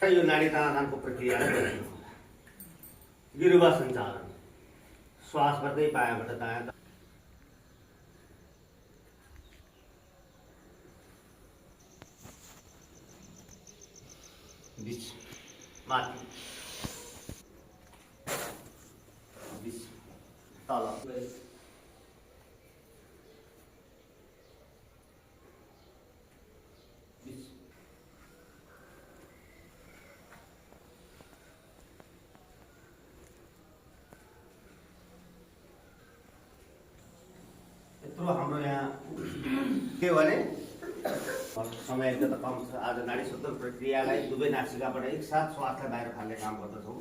यो नाडी तानादानको प्रक्रियालाई गरिनु होला। गिरुवा सञ्चालन श्वास गर्दै पायाबाट दायाँ बिच माथि बिच तल यत्रो हाम्रो यहाँ के भने समय एकदम कम छ। आज नाडी शुद्ध प्रक्रियालाई दुवै नासिकाबाट एकसाथ श्वासलाई बाहिर फाल्ने काम गर्दछौँ।